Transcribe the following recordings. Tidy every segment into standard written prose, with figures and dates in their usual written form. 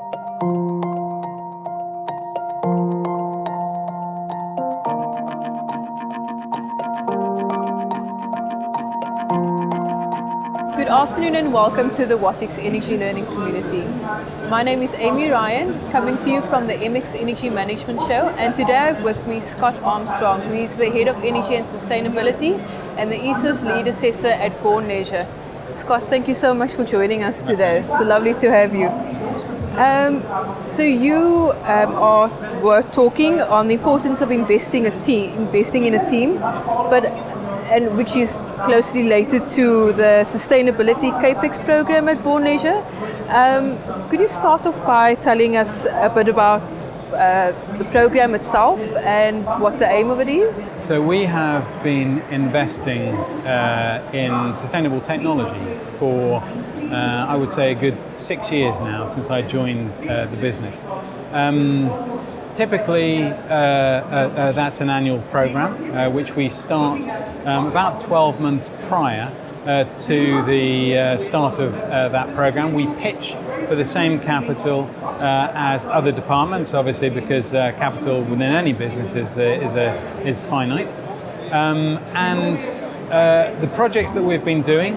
Good afternoon and welcome to the Wattics Energy Learning Community. My name is Amy Ryan, coming to you from the MX Energy Management Show, and today I have with me Scott Armstrong, who is the Head of Energy and Sustainability and the ESOS Lead Assessor at Bourne Leisure. Scott, thank you so much for joining us today. It's so lovely to have you. So you were talking on the importance of investing in a team, and which is closely related to the sustainability CAPEX program at Bourne Leisure. Could you start off by telling us a bit about the program itself and what the aim of it is? So we have been investing in sustainable technology for I would say a good 6 years now since I joined the business. Typically, that's an annual program, which we start about 12 months prior to the start of that program. We pitch for the same capital as other departments, obviously, because capital within any business is finite. And the projects that we've been doing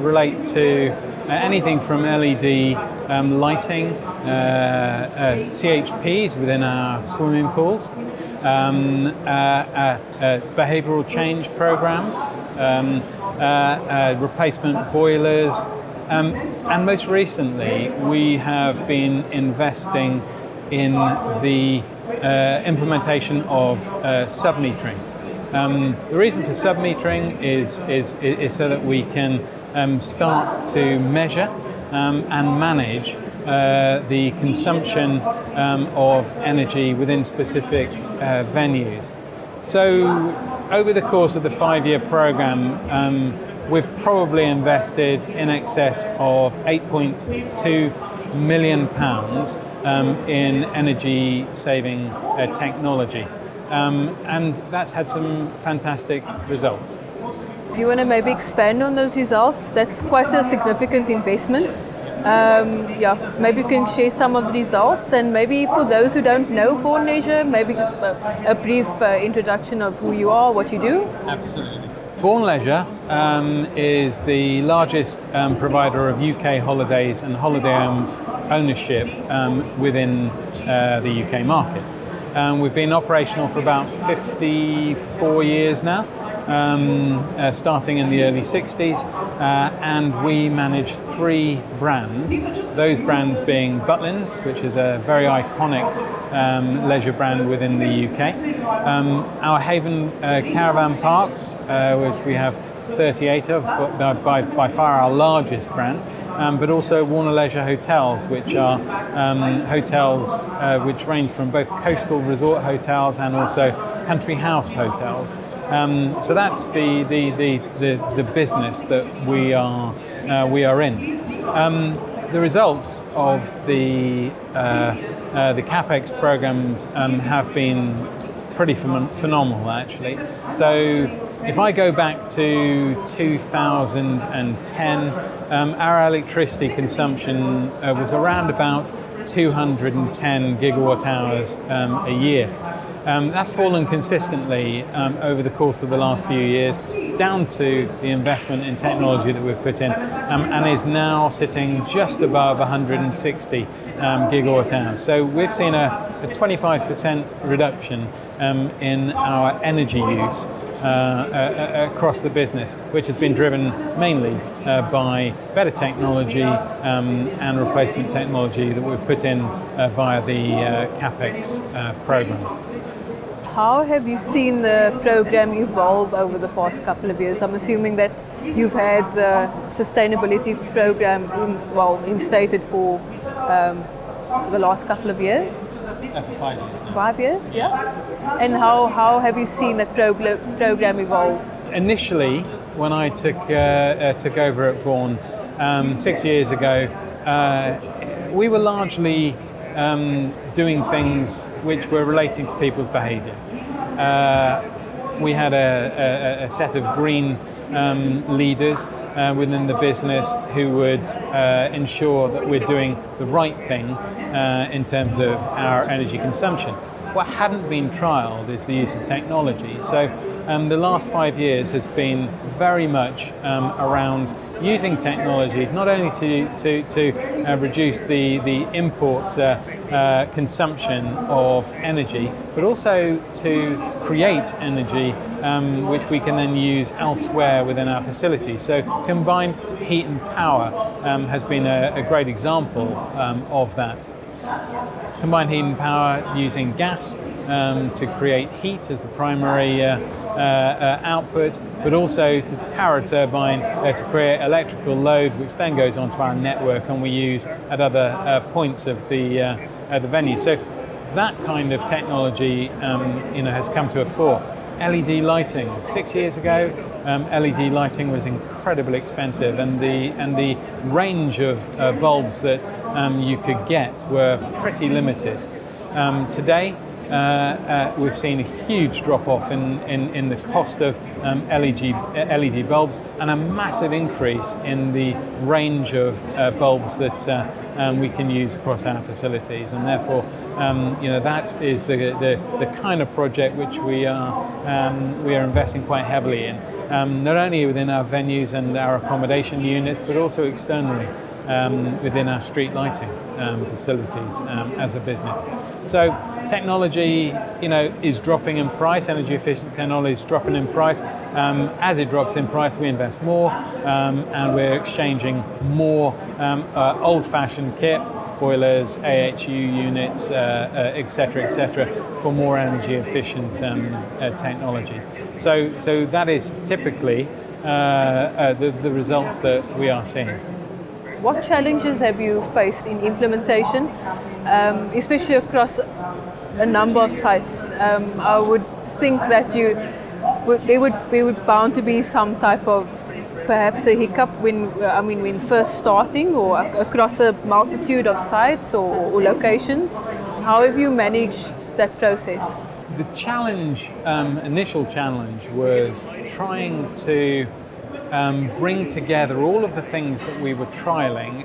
relate to anything from LED lighting, CHPs within our swimming pools, behavioural change programs, replacement boilers, and most recently we have been investing in the implementation of sub-metering. The reason for sub-metering is so that we can start to measure and manage the consumption of energy within specific venues. So over the course of the 5-year program, we've probably invested in excess of £8.2 million in energy saving technology. And that's had some fantastic results. Do you want to maybe expand on those results? That's quite a significant investment. Maybe you can share some of the results, and maybe for those who don't know Bourne Leisure, maybe just a brief introduction of who you are, what you do. Absolutely. Bourne Leisure is the largest provider of UK holidays and holiday ownership within the UK market. We've been operational for about 54 years now, starting in the early 60s, and we manage 3 brands, those brands being Butlins, which is a very iconic leisure brand within the UK, our Haven caravan parks, which we have 38 of, by far our largest brand, but also Bourne Leisure hotels, which are hotels which range from both coastal resort hotels and also country house hotels. So that's the business that we are in. The results of the CAPEX programs have been pretty phenomenal, actually. So if I go back to 2010, our electricity consumption was around about 210 gigawatt hours a year. That's fallen consistently over the course of the last few years, down to the investment in technology that we've put in, and is now sitting just above 160 gigawatt hours. So we've seen a 25% reduction in our energy use across the business, which has been driven mainly by better technology and replacement technology that we've put in via the CAPEX program. How have you seen the program evolve over the past couple of years? I'm assuming that you've had the sustainability program instated for the last couple of years? For 5 years now. 5 years, yeah. And how have you seen the program evolve? Initially, when I took over at Bourne 6 years ago, we were largely doing things which were relating to people's behaviour. We had a set of green leaders within the business who would ensure that we're doing the right thing in terms of our energy consumption. What hadn't been trialled is the use of technology. So the last 5 years has been very much around using technology not only to reduce the import consumption of energy, but also to create energy which we can then use elsewhere within our facilities. So combined heat and power has been a great example of that. Combined heat and power using gas to create heat as the primary output, but also to power a turbine to create electrical load, which then goes onto our network and we use at other points of the venue. So that kind of technology has come to a fore. LED lighting. 6 years ago, LED lighting was incredibly expensive, and the range of bulbs that you could get were pretty limited. Today, we've seen a huge drop-off in the cost of LED bulbs, and a massive increase in the range of bulbs that we can use across our facilities, and therefore that is the kind of project which we are investing quite heavily in, not only within our venues and our accommodation units, but also externally within our street lighting facilities as a business. So technology, is dropping in price. Energy efficient technology is dropping in price. As it drops in price, we invest more, and we're exchanging more old-fashioned kit, boilers, AHU units, etc., for more energy efficient technologies. So that is typically the results that we are seeing. What challenges have you faced in implementation, especially across a number of sites? I would think that there would bound to be some type of perhaps a hiccup when first starting, or across a multitude of sites or locations. How have you managed that process? The challenge, initial challenge, was trying to bring together all of the things that we were trialling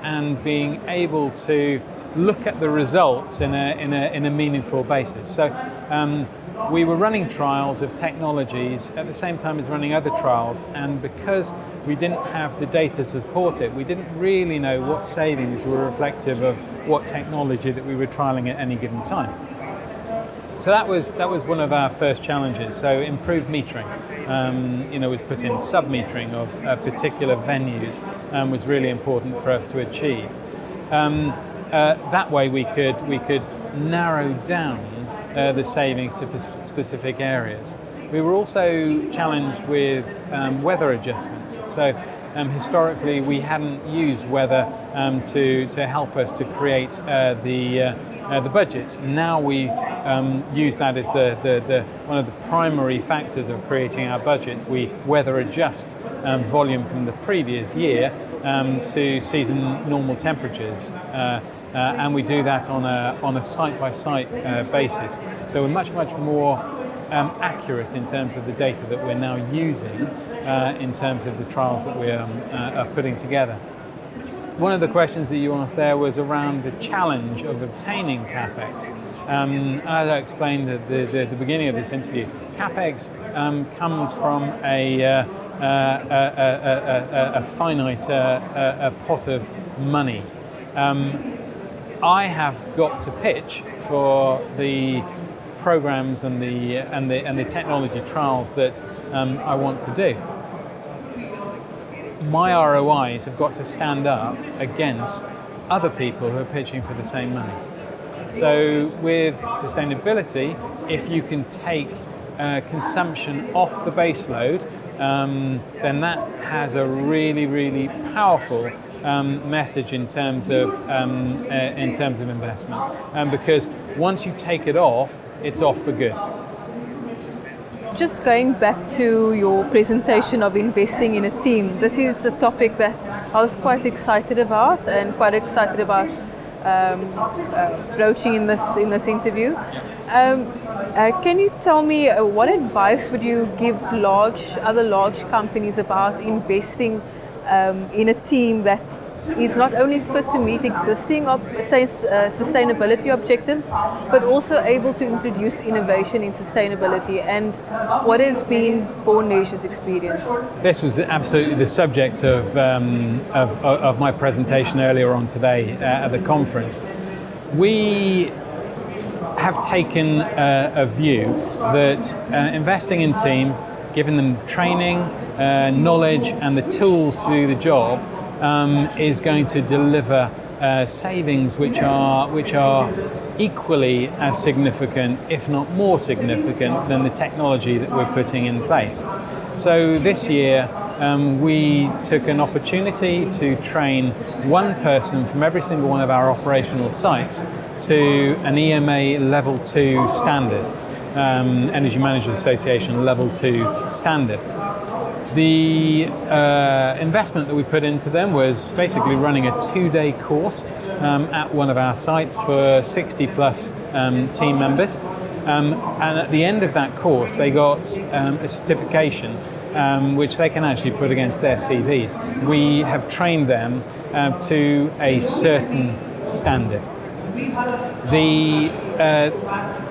and being able to look at the results in a meaningful basis. So we were running trials of technologies at the same time as running other trials, and because we didn't have the data to support it, we didn't really know what savings were reflective of what technology that we were trialing at any given time. So that was one of our first challenges. So improved metering, was put in. Sub-metering of particular venues was really important for us to achieve. That way we could narrow down the savings to specific areas. We were also challenged with weather adjustments. So historically we hadn't used weather to help us to create the budgets. Now we use that as the one of the primary factors of creating our budgets. We weather adjust volume from the previous year to season normal temperatures, and we do that on a site-by-site basis. So we're much more accurate in terms of the data that we're now using in terms of the trials that we are putting together. One of the questions that you asked there was around the challenge of obtaining CAPEX. As I explained at the beginning of this interview, CAPEX comes from a finite pot of money. I have got to pitch for the programs and the technology trials that I want to do. My ROIs have got to stand up against other people who are pitching for the same money. So with sustainability, if you can take consumption off the base load, then that has a really powerful message in terms of investment. Because once you take it off, it's off for good. Just going back to your presentation of investing in a team, this is a topic that I was quite excited about and quite excited about broaching in this interview. Can you tell me what advice would you give other large companies about investing in a team that is not only fit to meet existing sustainability objectives, but also able to introduce innovation in sustainability? And what has been Bourne Leisure's experience? This was absolutely the subject of my presentation earlier on today at the conference. We have taken a view that investing in team, giving them training, knowledge and the tools to do the job is going to deliver savings which are equally as significant, if not more significant, than the technology that we're putting in place. So this year we took an opportunity to train one person from every single one of our operational sites to an EMA Level 2 standard, Energy Managers Association Level 2 standard. The investment that we put into them was basically running a 2-day course at one of our sites for 60 plus team members. And at the end of that course, they got a certification which they can actually put against their CVs. We have trained them to a certain standard.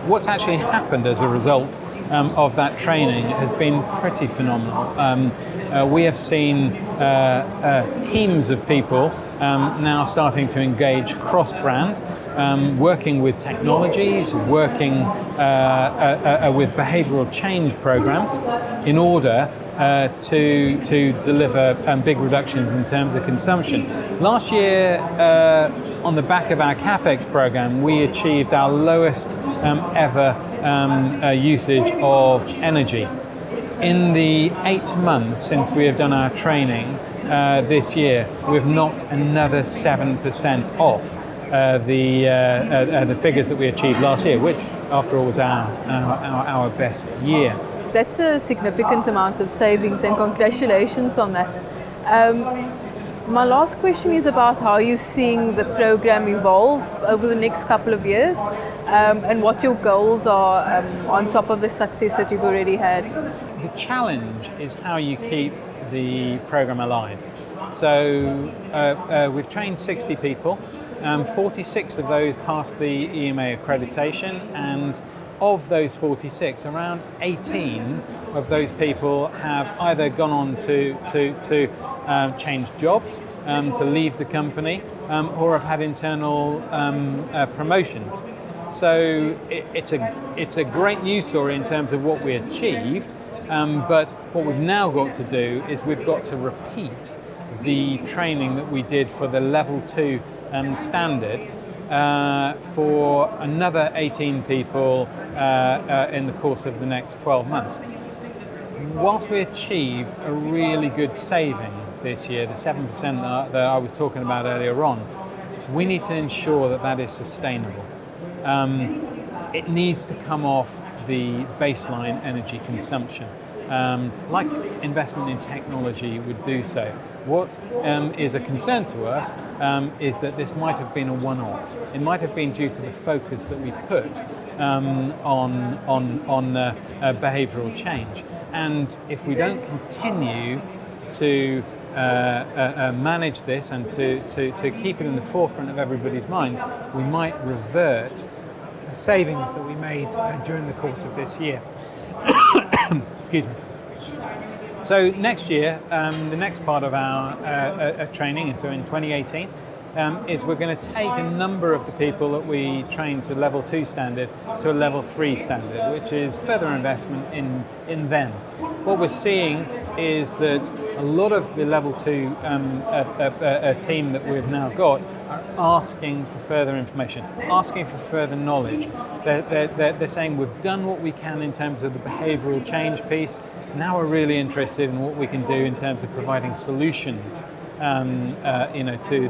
What's actually happened as a result of that training has been pretty phenomenal. We have seen teams of people now starting to engage cross-brand, working with technologies, working with behavioural change programs in order to deliver big reductions in terms of consumption. Last year, on the back of our CAPEX program, we achieved our lowest ever usage of energy. In the 8 months since we have done our training this year, we've knocked another 7% off the figures that we achieved last year, which after all was our best year. That's a significant amount of savings, and congratulations on that. My last question is about how you're seeing the program evolve over the next couple of years, and what your goals are on top of the success that you've already had. The challenge is how you keep the program alive. So we've trained 60 people, 46 of those passed the EMA accreditation, and of those 46, around 18 of those people have either gone on to change jobs, to leave the company, or have had internal promotions. So it's a great news story in terms of what we achieved, but what we've now got to do is we've got to repeat the training that we did for the Level 2 standard for another 18 people in the course of the next 12 months. Whilst we achieved a really good saving this year, the 7% that I was talking about earlier on, we need to ensure that that is sustainable. It needs to come off the baseline energy consumption, like investment in technology would do so. What is a concern to us is that this might have been a one-off. It might have been due to the focus that we put on behavioural change. And if we don't continue to manage this and to keep it in the forefront of everybody's minds, we might revert the savings that we made during the course of this year. Excuse me. So next year, the next part of our training, and so in 2018, is we're going to take a number of the people that we train to Level 2 standard to a Level 3 standard, which is further investment in them. What we're seeing is that a lot of the Level 2 team that we've now got are asking for further information, asking for further knowledge. They're saying we've done what we can in terms of the behavioural change piece. Now we're really interested in what we can do in terms of providing solutions to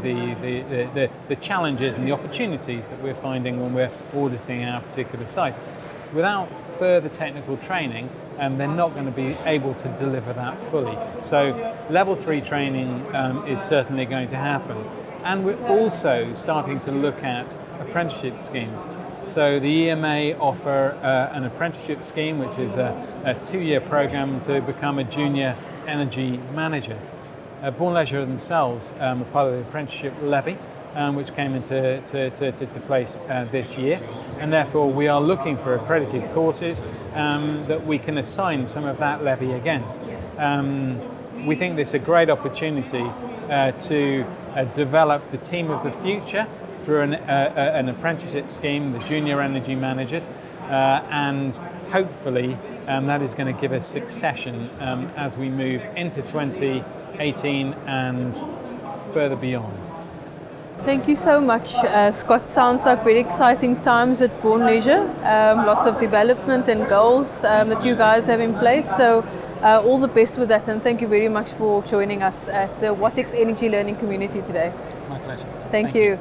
the challenges and the opportunities that we're finding when we're auditing our particular sites. Without further technical training, they're not going to be able to deliver that fully. So Level 3 training is certainly going to happen. And we're also starting to look at apprenticeship schemes. So the EMA offer an apprenticeship scheme, which is a 2-year program to become a junior energy manager. Bourne Leisure themselves are part of the apprenticeship levy, which came into place this year, and therefore we are looking for accredited courses that we can assign some of that levy against. We think this is a great opportunity to develop the team of the future through an apprenticeship scheme, the junior energy managers, and hopefully that is going to give us succession as we move into 2018 and further beyond. Thank you so much, Scott. Sounds like very exciting times at Bourne Leisure. Lots of development and goals that you guys have in place. So all the best with that, and thank you very much for joining us at the Wattics Energy Learning Community today. My pleasure. Thank you.